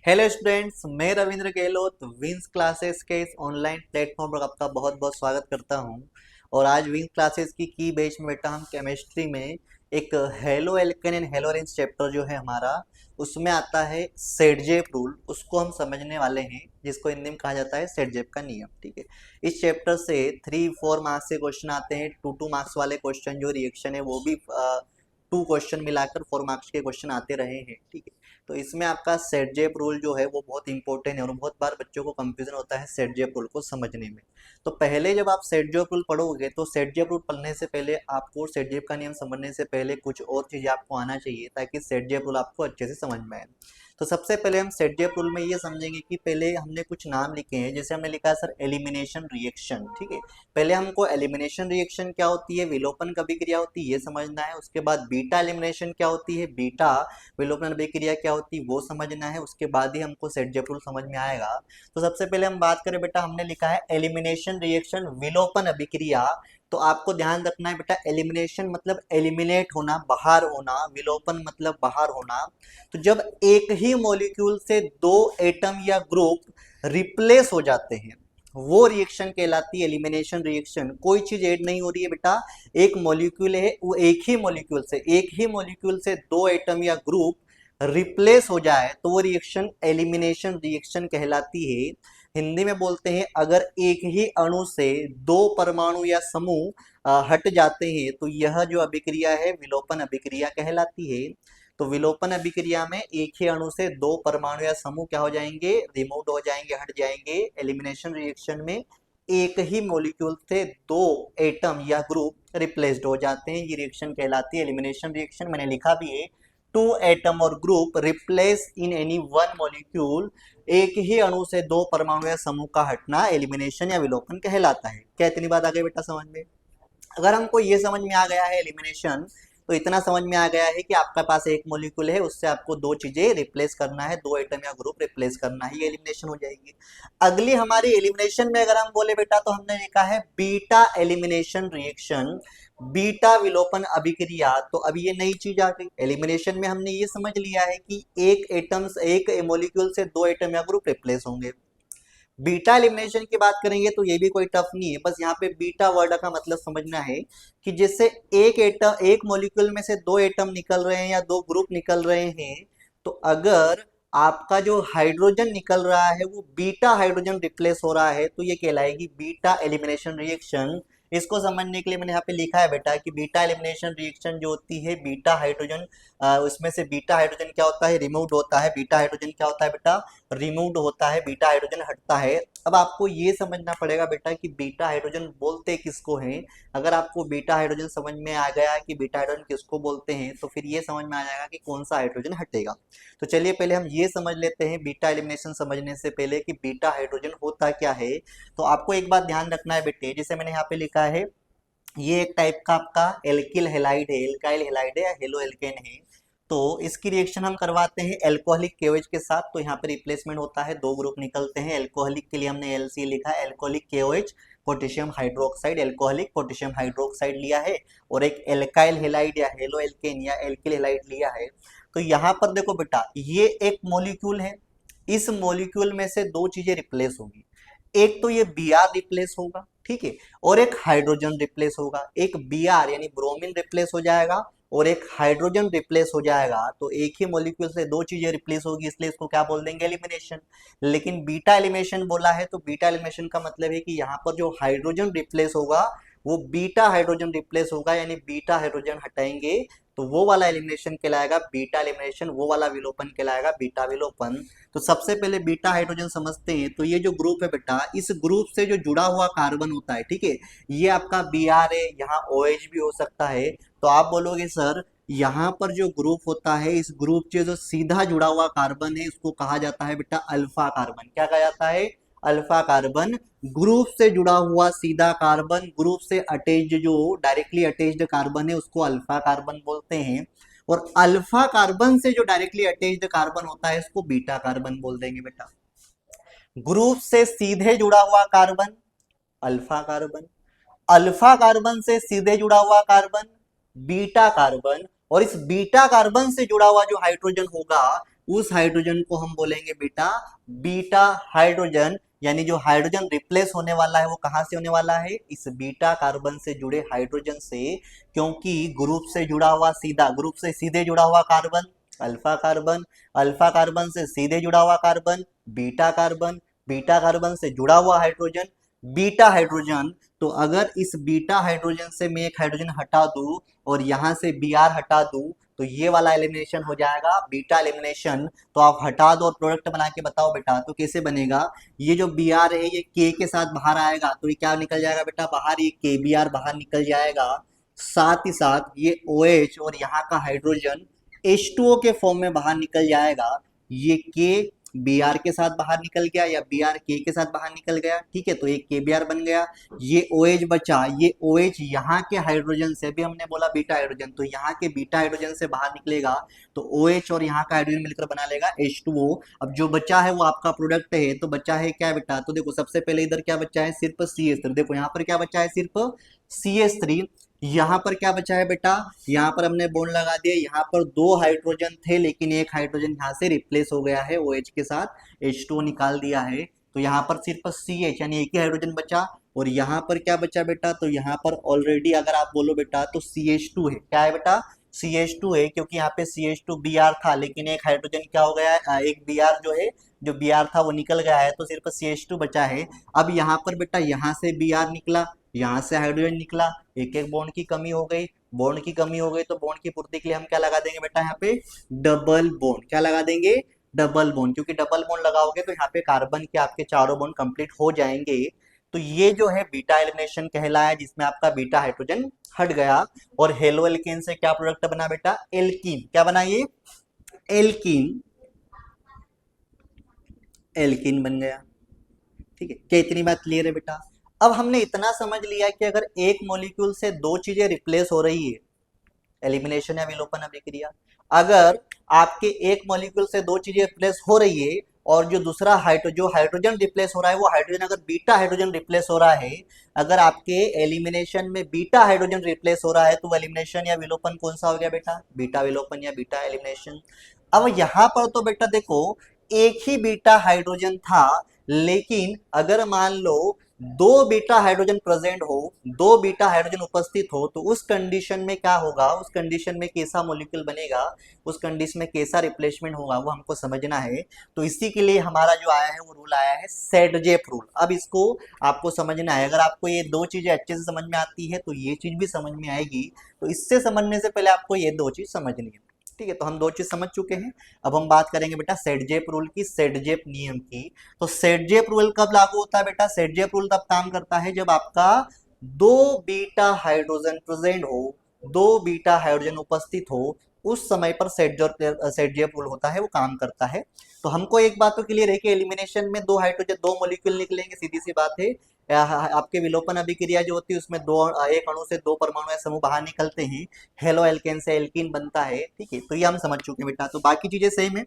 Hello students, मैं Ravindra Gehlot wins classes के इस ऑनलाइन प्लेटफॉर्म पर आपका बहुत बहुत स्वागत करता हूं। और आज विंस क्लासेस की बैच में बेटा हम केमिस्ट्री में एक halo alkane and hello range chapter जो है हमारा, उसमें आता है सेडजेप रूल, उसको हम समझने वाले हैं, जिसको हिंदी में कहा जाता है सेडजेप का नियम। ठीक है, इस चैप्टर से 3-4 मार्क्स से क्वेश्चन आते हैं। 2-2 मार्क्स वाले क्वेश्चन जो रिएक्शन है वो भी 2 क्वेश्चन मिलाकर 4 मार्क्स के क्वेश्चन आते रहे हैं। ठीक है, तो इसमें आपका सेट जेप रूल जो है वो बहुत इंपॉर्टेंट है और बहुत बार बच्चों को कंफ्यूजन होता है सेट जेप रूल को समझने में। तो पहले जब आप सेट जेप रूल पढ़ोगे तो सेट जेप रूल पढ़ने से पहले आपको सेट जेप का नियम समझने से पहले कुछ और चीजें आपको आना चाहिए ताकि सेट जेप रूल आपको अच्छे से समझ में आए। तो सबसे पहले हम सेट जेप रूल में ये समझेंगे कि पहले हमने कुछ नाम लिखे हैं। जैसे हमने लिखा है सर एलिमिनेशन रिएक्शन। ठीक है, पहले हमको एलिमिनेशन रिएक्शन क्या होती है, विलोपन की अभिक्रिया होती है, ये समझना है। उसके बाद बीटा एलिमिनेशन क्या होती है, बीटा विलोपन अभिक्रिया क्या होती है वो समझना है। उसके बाद ही हमको सेट जेप रूल समझ में आएगा। तो सबसे पहले हम बात करें बेटा, हमने लिखा है एलिमिनेशन रिएक्शन विलोपन अभिक्रिया। तो आपको ध्यान रखना है बेटा, एलिमिनेशन मतलब एलिमिनेट होना, बाहर होना, विलोपन मतलब बाहर होना। तो जब एक ही मॉलिक्यूल से दो एटम या ग्रुप रिप्लेस हो जाते हैं वो रिएक्शन कहलाती है एलिमिनेशन रिएक्शन। कोई चीज ऐड नहीं हो रही है बेटा, एक मॉलिक्यूल है, वो एक ही मॉलिक्यूल से दो एटम या ग्रुप रिप्लेस हो जाए तो वो रिएक्शन एलिमिनेशन रिएक्शन कहलाती है। हिंदी में बोलते हैं अगर एक ही अणु से दो परमाणु या समूह हट जाते हैं तो यह जो अभिक्रिया है विलोपन अभिक्रिया कहलाती है। तो विलोपन अभिक्रिया में एक ही अणु से दो परमाणु या समूह क्या हो जाएंगे, रिमूव हो जाएंगे, हट जाएंगे। एलिमिनेशन रिएक्शन में एक ही मॉलिक्यूल से दो एटम या ग्रुप रिप्लेस्ड हो जाते हैं, ये रिएक्शन कहलाती है एलिमिनेशन रिएक्शन। मैंने लिखा भी है, टू एटम और group replace in any one molecule, एक ही अणु से दो परमाणु या समूह का हटना एलिमिनेशन या विलोपन कहलाता है। क्या इतनी बात आ गई बेटा समझ में? अगर हमको ये समझ में आ गया है एलिमिनेशन, तो इतना समझ में आ गया है कि आपका पास एक मॉलिक्यूल है, उससे आपको दो चीजें रिप्लेस करना है, दो एटम या ग्रुप रिप्लेस करना है, ये एलिमिनेशन हो जाएगी। अगली हमारी एलिमिनेशन में अगर हम बोले बेटा, तो हमने लिखा है बीटा एलिमिनेशन रिएक्शन, बीटा विलोपन अभिक्रिया। तो अभी ये नई चीज आ गई। एलिमिनेशन में हमने ये समझ लिया है कि एक मॉलिक्यूल से दो एटम या ग्रुप रिप्लेस होंगे। बीटा एलिमिनेशन की बात करेंगे तो ये भी कोई टफ नहीं है, बस यहाँ पे बीटा वर्ड का मतलब समझना है कि जैसे एक मॉलिक्यूल में से दो एटम निकल रहे हैं या दो ग्रुप निकल रहे हैं, तो अगर आपका जो हाइड्रोजन निकल रहा है वो बीटा हाइड्रोजन रिप्लेस हो रहा है तो ये कहलाएगी बीटा एलिमिनेशन रिएक्शन। इसको समझने के लिए मैंने यहाँ पे लिखा है बेटा कि बीटा एलिमिनेशन रिएक्शन जो होती है बीटा हाइड्रोजन, उसमें से बीटा हाइड्रोजन क्या होता है, रिमूव्ड होता है। बीटा हाइड्रोजन क्या होता है बेटा, रिमूव्ड होता है, बीटा हाइड्रोजन हटता है। अब आपको ये समझना पड़ेगा बेटा कि बीटा हाइड्रोजन बोलते किसको हैं। अगर आपको बीटा हाइड्रोजन समझ में आ गया कि बीटा हाइड्रोजन किसको बोलते हैं तो फिर ये समझ में आ जाएगा कि कौन सा हाइड्रोजन हटेगा। तो चलिए पहले हम ये समझ लेते हैं बीटा एलिमिनेशन समझने से पहले कि बीटा हाइड्रोजन होता क्या है। तो आपको एक बात ध्यान रखना है बेटे, जैसे मैंने यहाँ पे लिखा है, ये एक टाइप का आपका एल्किल हेलाइड है, एल्काइल हेलाइड है या हेलो एल्केन है। तो इसकी रिएक्शन हम करवाते हैं एल्कोहलिक केओएच के साथ। तो यहाँ पे रिप्लेसमेंट होता है, दो ग्रुप निकलते हैं। एल्कोहलिक के लिए हमने एलसी लिखा है, alcoholic KOH potassium hydroxide, alcoholic potassium hydroxide लिया है। और एक एल्काइल हेलाइड या हेलो एल्केन या एल्किल हेलाइड लिया है। तो यहाँ पर देखो बेटा, ये एक मॉलिक्यूल है, इस मॉलिक्यूल में से दो चीजें रिप्लेस होगी। एक तो ये बी आर रिप्लेस होगा, ठीक है, और एक हाइड्रोजन रिप्लेस होगा। एक बी आर यानी ब्रोमीन रिप्लेस हो जाएगा और एक हाइड्रोजन रिप्लेस हो जाएगा। तो एक ही मॉलिक्यूल से दो चीजें रिप्लेस होगी, इसलिए इसको क्या बोल देंगे, एलिमिनेशन। लेकिन बीटा एलिमिनेशन बोला है तो बीटा एलिमिनेशन का मतलब है कि यहाँ पर जो हाइड्रोजन रिप्लेस होगा वो बीटा हाइड्रोजन रिप्लेस होगा, यानी बीटा हाइड्रोजन हटाएंगे तो वो वाला एलिमिनेशन कहलाएगा बीटा एलिमिनेशन, वो वाला विलोपन कहलाएगा बीटा विलोपन। तो सबसे पहले बीटा हाइड्रोजन समझते हैं। तो ये जो ग्रुप है बेटा, इस ग्रुप से जो जुड़ा हुआ कार्बन होता है, ठीक है, ये आपका बी आर है, यहाँ ओ एच भी हो सकता है। तो आप बोलोगे सर यहाँ पर जो ग्रुप होता है, इस ग्रुप से जो सीधा जुड़ा हुआ कार्बन है उसको कहा जाता है बेटा अल्फा कार्बन। क्या कहा जाता है, अल्फा कार्बन। ग्रुप से जुड़ा हुआ सीधा कार्बन, ग्रुप से अटैच्ड जो डायरेक्टली अटैच्ड कार्बन है उसको अल्फा कार्बन बोलते हैं। और अल्फा कार्बन से जो डायरेक्टली अटैच्ड कार्बन होता है इसको बीटा कार्बन बोल देंगे बेटा। ग्रुप से सीधे जुड़ा हुआ carbon alpha carbon, alpha carbon से सीधे जुड़ा हुआ कार्बन बीटा कार्बन, और इस बीटा कार्बन से जुड़ा हुआ जो हाइड्रोजन होगा उस हाइड्रोजन को हम बोलेंगे बेटा बीटा हाइड्रोजन। यानी जो हाइड्रोजन रिप्लेस होने वाला है वो कहां से होने वाला है, इस बीटा कार्बन से जुड़े हाइड्रोजन से। क्योंकि ग्रुप से जुड़ा हुआ सीधा, ग्रुप से सीधे जुड़ा हुआ carbon alpha carbon, alpha carbon से सीधे जुड़ा हुआ carbon beta carbon, beta carbon से जुड़ा हुआ हाइड्रोजन बीटा हाइड्रोजन। तो अगर इस बीटा हाइड्रोजन से मैं एक हाइड्रोजन हटा दूं और यहां से बी आर हटा दूं तो ये वाला एलिमिनेशन हो जाएगा बीटा एलिमिनेशन। तो आप हटा दो और प्रोडक्ट बना के बताओ बेटा, तो कैसे बनेगा। ये जो बी आर है ये के साथ बाहर आएगा तो ये क्या निकल जाएगा बेटा बाहर, ये के बी आर बाहर निकल जाएगा। साथ ही साथ ये ओ एच और यहाँ का हाइड्रोजन H2O के फॉर्म में बाहर निकल जाएगा। ये के बी आर के साथ बाहर निकल गया या बी आर के साथ बाहर निकल गया, ठीक है। तो ये के बी आर बन गया, ये ओ एच बचा, ये ओ एच यहाँ के हाइड्रोजन से, भी हमने बोला बीटा हाइड्रोजन, तो यहाँ के बीटा हाइड्रोजन से बाहर निकलेगा तो ओ एच और यहाँ का हाइड्रोजन मिलकर बना लेगा H2O। अब जो बचा है वो आपका प्रोडक्ट है, तो बचा है क्या बेटा, तो देखो सबसे पहले इधर क्या बचा है सिर्फ CH3, देखो यहाँ पर क्या बचा है सिर्फ CH3। यहाँ पर क्या बचा है बेटा, यहाँ पर हमने बॉन्ड लगा दिया, यहाँ पर दो हाइड्रोजन थे लेकिन एक हाइड्रोजन यहाँ से रिप्लेस हो गया है OH के साथ, H2O निकाल दिया है। तो यहाँ पर सिर्फ CH यानी एक ही हाइड्रोजन बचा। और यहाँ पर क्या बचा बेटा, तो यहाँ पर ऑलरेडी अगर आप बोलो बेटा तो CH2 है, क्या है बेटा CH2 है, क्योंकि यहाँ पे CH2 Br था लेकिन एक हाइड्रोजन क्या हो गया है, एक Br जो है, जो Br था वो निकल गया है तो सिर्फ CH2 बचा है। अब यहाँ पर बेटा यहाँ से Br निकला, यहाँ से हाइड्रोजन निकला, एक एक बॉन्ड की कमी हो गई, बॉन्ड की कमी हो गई तो बॉन्ड की पूर्ति के लिए हम क्या लगा देंगे बेटा यहाँ पे डबल बॉन्ड, क्या लगा देंगे डबल बॉन्ड, क्योंकि डबल बॉन्ड लगाओगे तो यहाँ पे कार्बन के आपके चारों बॉन्ड कंप्लीट हो जाएंगे। तो ये जो है बीटा एलिमिनेशन कहलाया, जिसमें आपका बीटा हाइड्रोजन हट गया। और हेलो एल्केन से क्या प्रोडक्ट बना बेटा, एल्कीन, क्या बना ये एल्कीन, एल्कीन बन गया, ठीक है। क्या इतनी बात क्लियर है बेटा। अब हमने इतना समझ लिया कि अगर एक मॉलिक्यूल से दो चीजें रिप्लेस हो रही है, एलिमिनेशन या विलोपन अभिक्रिया, अगर आपके एक मॉलिक्यूल से दो चीजें रिप्लेस हो रही है और जो दूसरा जो हाइड्रोजन रिप्लेस हो रहा है वो हाइड्रोजन अगर बीटा हाइड्रोजन रिप्लेस हो रहा है, अगर आपके एलिमिनेशन में बीटा हाइड्रोजन रिप्लेस हो रहा है तो एलिमिनेशन या विलोपन कौन सा हो गया बेटा, बीटा विलोपन या बीटा एलिमिनेशन। अब यहाँ पर तो बेटा देखो एक ही बीटा हाइड्रोजन था, लेकिन अगर मान लो दो बीटा हाइड्रोजन प्रेजेंट हो, दो बीटा हाइड्रोजन उपस्थित हो, तो उस कंडीशन में क्या होगा, उस कंडीशन में कैसा मॉलिक्यूल बनेगा, उस कंडीशन में कैसा रिप्लेसमेंट होगा वो हमको समझना है। तो इसी के लिए हमारा जो आया है वो रूल आया है सेडजेप रूल। अब इसको आपको समझना है, अगर आपको ये दो चीजें अच्छे से समझ में आती है तो ये चीज भी समझ में आएगी। तो इससे समझने से पहले आपको ये दो चीज समझनी है, ठीक है। तो हम दो चीज समझ चुके हैं, अब हम बात करेंगे बेटा सेडजेप रूल की, सेडजेप नियम की। तो सेडजेप रूल कब लागू होता है बेटा, सेडजेप रूल तब काम करता है जब आपका दो बीटा हाइड्रोजन प्रेजेंट हो, दो बीटा हाइड्रोजन उपस्थित हो, उस समय पर सेडजेप रूल होता है, वो काम करता है। तो हमको एक बात तो क्लियर है कि एलिमिनेशन में दो हाइड्रोजन दो मॉलिक्यूल निकलेंगे, सीधी सी बात है। आपके विलोपन अभिक्रिया जो होती है उसमें दो एक अणु से दो परमाणु या समूह बाहर निकलते हैं, हेलो एल्केन से एल्कीन बनता है, ठीक है। तो ये हम समझ चुके हैं बेटा। तो बाकी चीजें सेम है,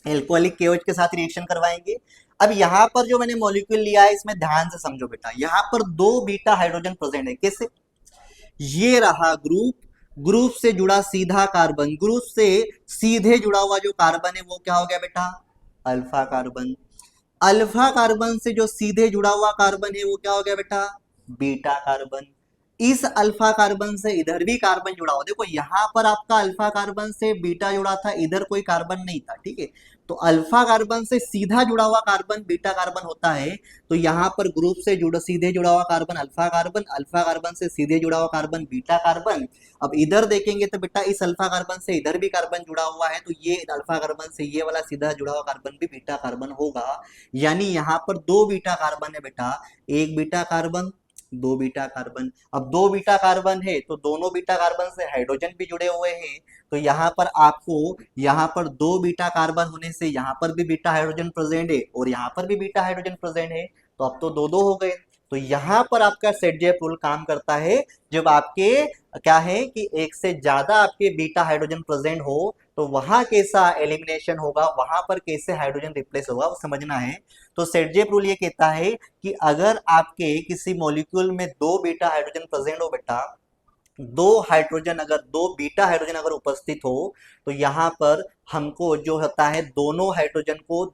एल्कोहलिक केओएच के साथ रिएक्शन करवाएंगे। अब यहाँ पर जो मैंने मॉलिक्यूल लिया है इसमें ध्यान से समझो बेटा, यहाँ पर दो बीटा हाइड्रोजन प्रेजेंट है, कैसे, ये रहा ग्रुप, ग्रुप से जुड़ा सीधा कार्बन, ग्रुप से सीधे जुड़ा हुआ जो कार्बन है वो क्या हो गया बेटा अल्फा कार्बन, अल्फा कार्बन से जो सीधे जुड़ा हुआ कार्बन है वो क्या हो गया बेटा बीटा कार्बन। इस अल्फा कार्बन से इधर भी कार्बन जुड़ा हुआ, देखो यहां पर आपका अल्फा कार्बन से बीटा जुड़ा था, इधर कोई कार्बन नहीं था, ठीक है। तो अल्फा कार्बन से सीधा जुड़ा हुआ कार्बन बीटा कार्बन होता है। तो यहाँ पर ग्रुप से जुड़ा सीधे जुड़ा हुआ carbon alpha carbon, alpha carbon से सीधे जुड़ा हुआ कार्बन बीटा कार्बन। अब इधर देखेंगे तो बेटा इस अल्फा कार्बन से इधर भी कार्बन जुड़ा हुआ है, तो ये अल्फा कार्बन से ये वाला सीधा जुड़ा हुआ कार्बन भी बीटा कार्बन होगा। यानी यहाँ पर दो बीटा कार्बन है बेटा, एक बीटा कार्बन दो बीटा कार्बन। अब दो बीटा कार्बन है तो दोनों बीटा कार्बन से हाइड्रोजन भी जुड़े हुए हैं, तो यहाँ पर आपको यहाँ पर दो बीटा कार्बन होने से यहाँ पर भी बीटा हाइड्रोजन प्रेजेंट है और यहाँ पर भी बीटा हाइड्रोजन प्रेजेंट है, तो अब तो दो दो हो गए। तो यहाँ पर आपका सेडजेप रूल काम करता है जब आपके क्या है कि एक से ज्यादा आपके बीटा हाइड्रोजन प्रेजेंट हो, तो वहां कैसा एलिमिनेशन होगा, वहां पर कैसे हाइड्रोजन रिप्लेस होगा वो समझना है। तो सेडजेप रूल ये कहता है कि अगर आपके किसी मॉलिक्यूल में दो बीटा हाइड्रोजन प्रेजेंट हो बेटा, दो बीटा हाइड्रोजन अगर उपस्थित हो तो यहाँ पर हमको जो होता है दोनों हाइड्रोजन को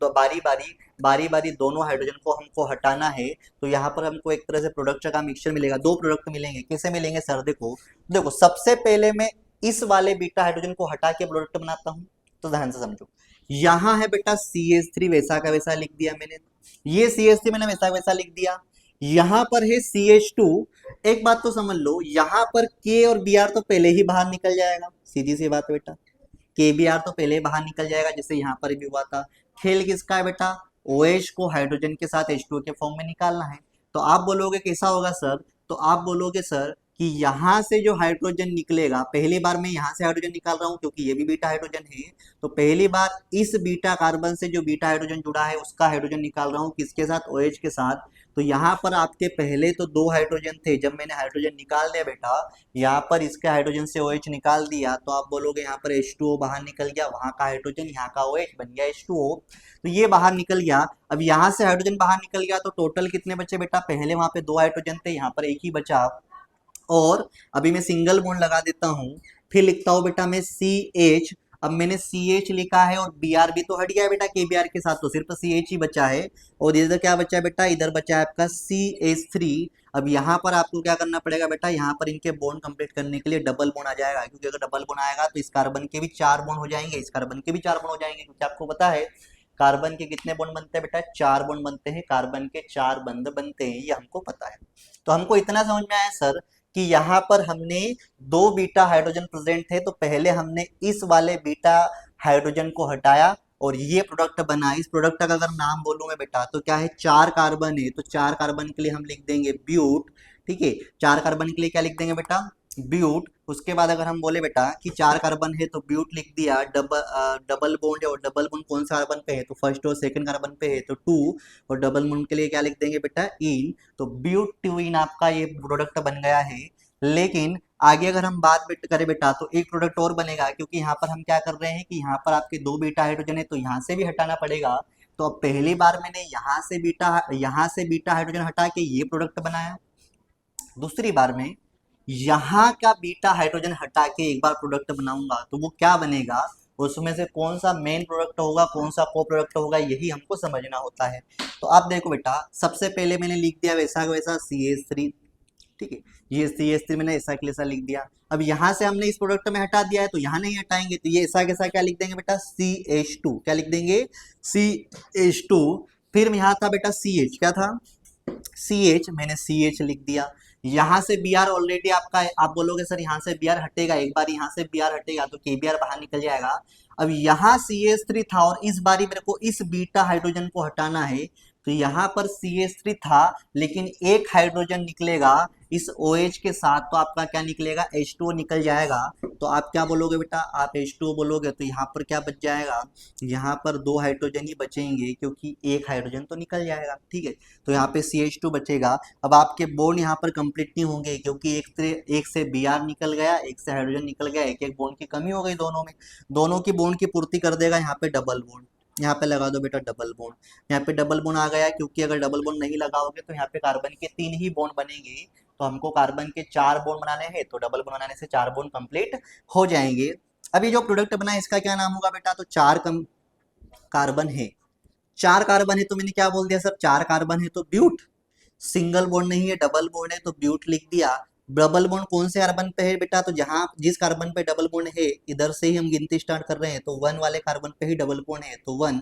बारी बारी दोनों हाइड्रोजन को हमको हटाना है। तो यहाँ पर हमको एक तरह से प्रोडक्ट का मिक्सचर मिलेगा, दो प्रोडक्ट मिलेंगे। कैसे मिलेंगे सर? देखो देखो सबसे पहले मैं इस वाले बीटा हाइड्रोजन को हटा के प्रोडक्ट बनाता हूँ, तो ध्यान से समझो। यहाँ है बेटा CH3, वैसा का वैसा लिख दिया मैंने, ये CH3 मैंने वैसा का वैसा लिख दिया। यहाँ पर है CH2। एक बात तो समझ लो, यहाँ पर K और Br तो पहले ही बाहर निकल जाएगा, सीधी सी बात है बेटा। KBr तो पहले ही बाहर निकल जाएगा, जैसे यहाँ पर भी हुआ था। खेल किसका है बेटा? OH को हाइड्रोजन के साथ H2O के फॉर्म में निकालना है। तो आप बोलोगे कैसा होगा सर? तो आप बोलोगे सर कि यहाँ से जो हाइड्रोजन निकलेगा, पहली बार मैं यहाँ से हाइड्रोजन निकाल रहा हूँ क्योंकि ये भी बीटा हाइड्रोजन है, तो पहली बार इस बीटा कार्बन से जो बीटा हाइड्रोजन जुड़ा है उसका हाइड्रोजन निकाल रहा हूँ, किसके साथ? OH के साथ। तो यहाँ पर आपके पहले तो दो हाइड्रोजन थे, जब मैंने हाइड्रोजन निकाल दिया बेटा, यहाँ पर इसके हाइड्रोजन से OH निकाल दिया, तो आप बोलोगे यहाँ पर H2O बाहर निकल गया, वहां का हाइड्रोजन यहाँ का OH बन गया H2O। तो ये बाहर निकल गया। अब यहाँ से हाइड्रोजन बाहर निकल गया तो टोटल कितने बचे बेटा? पहले वहां पे दो हाइड्रोजन थे, यहाँ पर एक ही बचा। और अभी मैं सिंगल बॉन्ड लगा देता हूँ, फिर लिखता हूँ बेटा मैं CH। अब मैंने CH लिखा है और Br भी तो हट गया है बेटा KBr के साथ, तो सिर्फ CH ही बचा है। और इधर क्या बचा है बेटा? इधर बचा है आपका CH3। अब यहाँ पर आपको क्या करना पड़ेगा बेटा? यहाँ पर इनके बॉन्ड कंप्लीट करने के लिए डबल बॉन्ड आ जाएगा, क्योंकि अगर डबल बॉन्ड आएगा तो इस कार्बन के भी चार बॉन्ड हो जाएंगे, इस कार्बन के भी चार बॉन्ड हो जाएंगे, क्योंकि आपको पता है कार्बन के कितने बॉन्ड बनते हैं बेटा? चार बॉन्ड बनते हैं, कार्बन के चार बंध बनते हैं, ये हमको पता है। तो हमको इतना समझ में आया सर कि यहाँ पर हमने दो बीटा हाइड्रोजन प्रेजेंट थे, तो पहले हमने इस वाले बीटा हाइड्रोजन को हटाया और ये प्रोडक्ट बना। इस प्रोडक्ट का अगर नाम बोलूं मैं बेटा तो क्या है? चार कार्बन है, तो चार कार्बन के लिए हम लिख देंगे ब्यूट। ठीक है, चार कार्बन के लिए क्या लिख देंगे बेटा? ब्यूट। उसके बाद अगर हम बोले बेटा कि चार कार्बन है तो ब्यूट लिख दिया। डबल बॉन्ड है, और डबल बॉन्ड कौन सा कार्बन पे है? तो फर्स्ट और सेकंड कार्बन पे है, तो टू। और डबल बॉन्ड के लिए क्या लिख देंगे बेटा? इन। तो ब्यूटीन आपका ये प्रोडक्ट बन गया है। लेकिन आगे अगर हम बात करें बेटा तो एक प्रोडक्ट और बनेगा, क्योंकि यहाँ पर हम क्या कर रहे हैं कि यहाँ पर आपके दो बीटा हाइड्रोजन है तो यहाँ से भी हटाना पड़ेगा। तो अब पहली बार मैंने यहाँ से बीटा हाइड्रोजन हटा के ये प्रोडक्ट बनाया। दूसरी बार में यहाँ का बीटा हाइड्रोजन हटा के एक बार प्रोडक्ट बनाऊंगा, तो वो क्या बनेगा? उसमें से कौन सा मेन प्रोडक्ट होगा, कौन सा को प्रोडक्ट होगा, यही हमको समझना होता है। तो आप देखो बेटा, सबसे पहले मैंने लिख दिया वैसा का वैसा CH3। ठीक है, ये CH3 मैंने ऐसा के ऐसा लिख दिया। अब यहाँ से हमने इस प्रोडक्ट में हटा दिया है तो यहाँ नहीं हटाएंगे, तो ये ऐसा कैसा क्या लिख देंगे बेटा? CH2। क्या लिख देंगे? CH2। फिर यहाँ था बेटा CH, क्या था? CH, मैंने CH लिख दिया। यहाँ से Br ऑलरेडी आपका है, आप बोलोगे सर यहाँ से Br हटेगा, एक बार यहाँ से Br हटेगा तो KBr बाहर निकल जाएगा। अब यहाँ CH3 था और इस बारी मेरे को इस बीटा हाइड्रोजन को हटाना है, तो यहाँ पर CH3 था लेकिन एक हाइड्रोजन निकलेगा इस OH के साथ, तो आपका क्या निकलेगा? H2O निकल जाएगा। तो आप क्या बोलोगे बेटा? आप H2O बोलोगे, तो यहाँ पर क्या बच जाएगा? यहाँ पर दो हाइड्रोजन ही बचेंगे, क्योंकि एक हाइड्रोजन तो निकल जाएगा। ठीक है, तो यहाँ पे CH2 बचेगा। अब आपके बॉन्ड यहाँ पर कंप्लीट नहीं होंगे, क्योंकि एक से Br निकल गया, एक से हाइड्रोजन निकल गया, एक एक बॉन्ड की कमी हो गई दोनों में। दोनों की बॉन्ड की पूर्ति कर देगा यहाँ पे डबल बॉन्ड। यहाँ पे लगा दो बेटा डबल बॉन्ड। यहाँ पे डबल बॉन्ड आ गया, क्योंकि अगर डबल बॉन्ड नहीं लगाओगे तो यहाँ पे कार्बन के तीन ही बॉन्ड बनेंगे, तो हमको कार्बन के चार बॉन्ड बनाने हैं, तो डबल बॉन्ड बनाने से चार बॉन्ड कंप्लीट हो जाएंगे। अब ये जो प्रोडक्ट बना है इसका क्या नाम होगा बेटा? तो चार कार्बन है, चार कार्बन है तो मैंने क्या बोल दिया सर? चार कार्बन है तो ब्यूट। सिंगल बॉन्ड नहीं है, डबल बॉन्ड है तो ब्यूट लिख दिया। डबल बॉन्ड कौन से कार्बन पे है बेटा? तो जहां जिस कार्बन पे डबल बॉन्ड है इधर से ही हम गिनती स्टार्ट कर रहे हैं, तो वन वाले कार्बन पे ही डबल बॉन्ड है, तो वन।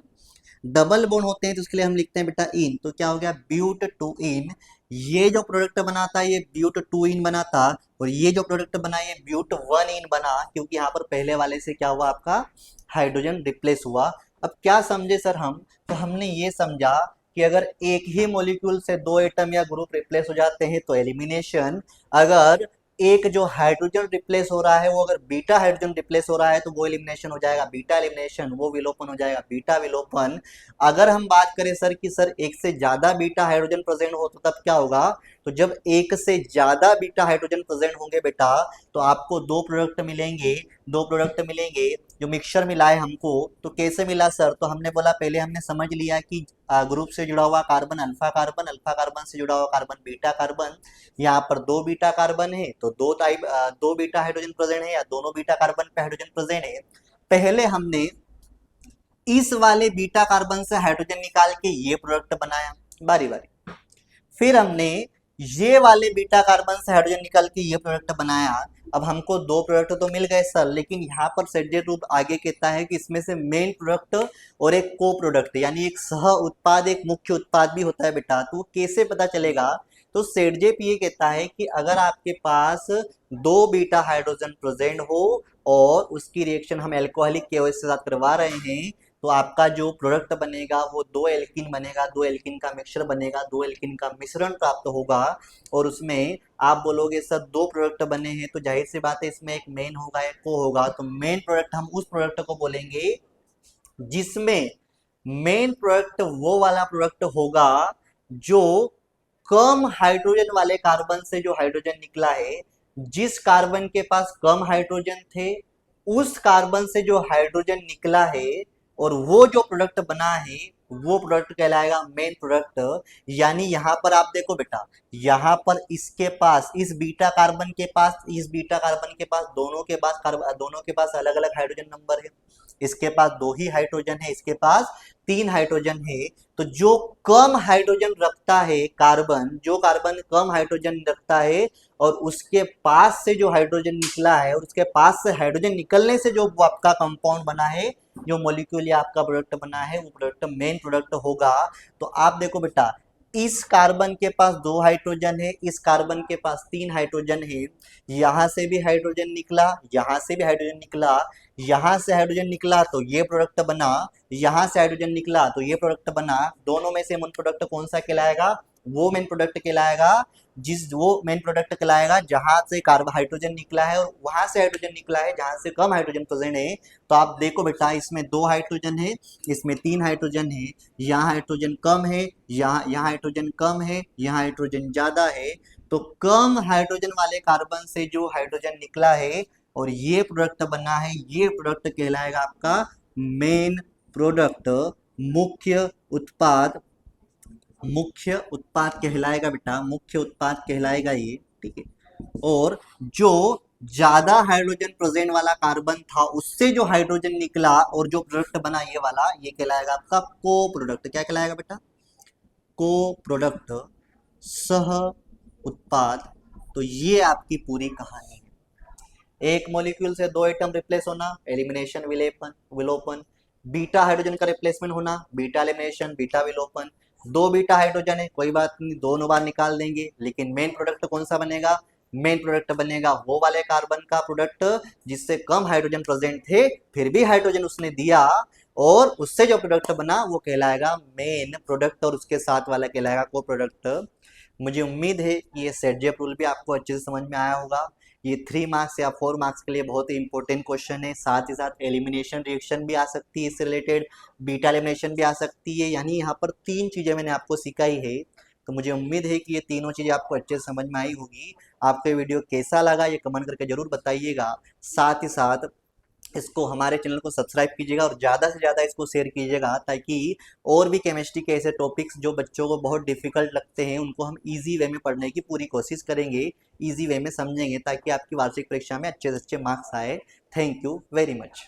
डबल बॉन्ड होते हैं तो उसके लिए हम लिखते हैं बेटा इन, तो क्या हो गया? ब्यूट टू इन। ये जो प्रोडक्ट बनाता है ये ब्यूट टू इन बनाता, और ये जो प्रोडक्ट बना ये ब्यूट वन इन बना, क्योंकि यहाँ पर पहले वाले से क्या हुआ? आपका हाइड्रोजन रिप्लेस हुआ। अब क्या समझे सर हम? तो हमने ये समझा कि अगर एक ही मॉलिक्यूल से दो एटम या ग्रुप रिप्लेस हो जाते हैं तो एलिमिनेशन। अगर एक जो हाइड्रोजन रिप्लेस हो रहा है वो अगर बीटा हाइड्रोजन रिप्लेस हो रहा है तो वो एलिमिनेशन हो जाएगा बीटा एलिमिनेशन, वो विलोपन हो जाएगा बीटा विलोपन। अगर हम बात करें सर कि सर एक से ज्यादा बीटा हाइड्रोजन प्रेजेंट हो तो तब क्या होगा? तो जब एक से ज्यादा बीटा हाइड्रोजन प्रेजेंट होंगे बेटा तो आपको दो प्रोडक्ट मिलेंगे। दो प्रोडक्ट मिलेंगे, जो मिक्सचर मिला है हमको, तो कैसे मिला सर? तो हमने बोला पहले हमने समझ लिया कि ग्रुप से जुड़ा हुआ carbon alpha carbon, alpha carbon से जुड़ा हुआ कार्बन बीटा कार्बन। यहाँ पर दो बीटा कार्बन है तो दो बीटा हाइड्रोजन प्रेजेंट है, या दोनों बीटा कार्बन पे हाइड्रोजन प्रेजेंट है। पहले हमने इस वाले बीटा कार्बन से हाइड्रोजन निकाल के ये प्रोडक्ट बनाया बारी बारी। फिर हमने ये वाले बीटा कार्बन से हाइड्रोजन निकाल के ये प्रोडक्ट बनाया। अब हमको दो प्रोडक्ट तो मिल गए सर, लेकिन यहाँ पर सेडजेट रूप आगे कहता है कि इसमें से मेन प्रोडक्ट और एक को प्रोडक्ट यानी एक सह उत्पाद एक मुख्य उत्पाद भी होता है बेटा। तो कैसे पता चलेगा? तो सेडजेप ये कहता है कि अगर आपके पास दो बीटा हाइड्रोजन प्रेजेंट हो और उसकी रिएक्शन हम एल्कोहलिक केओएच के साथ करवा रहे हैं, तो आपका जो प्रोडक्ट बनेगा वो दो एल्किन बनेगा, दो एल्किन का मिक्सचर बनेगा, दो एल्किन का मिश्रण प्राप्त होगा। और उसमें आप बोलोगे सर दो प्रोडक्ट बने हैं, तो जाहिर सी बात है इसमें एक मेन होगा एक को होगा। तो मेन प्रोडक्ट हम उस प्रोडक्ट को बोलेंगे जिसमें मेन प्रोडक्ट वो वाला प्रोडक्ट होगा जो कम हाइड्रोजन वाले कार्बन से जो हाइड्रोजन निकला है, जिस कार्बन के पास कम हाइड्रोजन थे उस कार्बन से जो हाइड्रोजन निकला है और वो जो प्रोडक्ट बना है वो प्रोडक्ट कहलाएगा मेन प्रोडक्ट। यानी यहां पर आप देखो बेटा, यहां पर इसके पास इस बीटा कार्बन के पास दोनों के पास अलग अलग हाइड्रोजन नंबर है। इसके पास दो ही हाइड्रोजन है, इसके पास तीन हाइड्रोजन है। तो जो कम हाइड्रोजन रखता है कार्बन, जो कार्बन कम हाइड्रोजन रखता है और उसके पास से जो हाइड्रोजन निकला है और उसके पास से हाइड्रोजन निकलने से जो आपका कंपाउंड बना है, जो मॉलिक्यूल या आपका प्रोडक्ट बना है, वो प्रोडक्ट मेन प्रोडक्ट होगा। तो आप देखो बेटा, इस कार्बन के पास दो हाइड्रोजन है, इस कार्बन के पास तीन हाइड्रोजन है, यहां से भी हाइड्रोजन निकला, यहां से भी हाइड्रोजन निकला, यहां से हाइड्रोजन निकला तो ये प्रोडक्ट बना, यहां से हाइड्रोजन निकला तो ये प्रोडक्ट बना। दोनों में से मेन प्रोडक्ट कौन सा कहलाएगा? वो मेन प्रोडक्ट कहलाएगा जहां से कार्बन हाइड्रोजन निकला है और वहां से हाइड्रोजन निकला है जहां से कम हाइड्रोजन प्रेजेंट है। तो आप देखो बेटा, इसमें दो हाइड्रोजन है, इसमें तीन हाइड्रोजन है, यहाँ हाइड्रोजन कम है, यहाँ हाइड्रोजन कम है, यहाँ हाइड्रोजन ज्यादा है। तो कम हाइड्रोजन वाले कार्बन से जो हाइड्रोजन निकला है और ये प्रोडक्ट बना है, ये प्रोडक्ट कहलाएगा आपका मेन प्रोडक्ट, मुख्य उत्पाद कहलाएगा बेटा, मुख्य उत्पाद कहलाएगा ये, ठीक है। और जो ज्यादा हाइड्रोजन प्रेजेंट वाला कार्बन था उससे जो हाइड्रोजन निकला और जो प्रोडक्ट बना ये वाला, ये कहलाएगा आपका को प्रोडक्ट। क्या कहलाएगा बेटा? को प्रोडक्ट, सह उत्पाद। तो ये आपकी पूरी कहानी है। एक मॉलिक्यूल से दो एटम रिप्लेस होना, एलिमिनेशन विलोपन। बीटा हाइड्रोजन का रिप्लेसमेंट होना, बीटा एलिमिनेशन बीटा विलोपन। दो बीटा हाइड्रोजन है, कोई बात नहीं, दोनों बार निकाल देंगे, लेकिन मेन प्रोडक्ट कौन सा बनेगा? मेन प्रोडक्ट बनेगा वो वाले कार्बन का प्रोडक्ट जिससे कम हाइड्रोजन प्रेजेंट थे, फिर भी हाइड्रोजन उसने दिया और उससे जो प्रोडक्ट बना वो कहलाएगा मेन प्रोडक्ट और उसके साथ वाला कहलाएगा को प्रोडक्ट। मुझे उम्मीद है कि ये सेडजेप रूल भी आपको अच्छे से समझ में आया होगा। ये 3 मार्क्स या 4 मार्क्स के लिए बहुत ही इंपॉर्टेंट क्वेश्चन है। साथ ही साथ एलिमिनेशन रिएक्शन भी आ सकती है, इससे रिलेटेड बीटा एलिमिनेशन भी आ सकती है। यानी यहाँ पर 3 चीजें मैंने आपको सिखाई है। तो मुझे उम्मीद है कि ये तीनों चीजें आपको अच्छे से समझ में आई होगी। आपको ये वीडियो कैसा लगा ये कमेंट करके जरूर बताइएगा। साथ ही साथ इसको हमारे चैनल को सब्सक्राइब कीजिएगा और ज़्यादा से ज़्यादा इसको शेयर कीजिएगा, ताकि और भी केमिस्ट्री के ऐसे टॉपिक्स जो बच्चों को बहुत डिफिकल्ट लगते हैं उनको हम इजी वे में पढ़ने की पूरी कोशिश करेंगे, इजी वे में समझेंगे, ताकि आपकी वार्षिक परीक्षा में अच्छे से अच्छे मार्क्स आए। Thank you very much.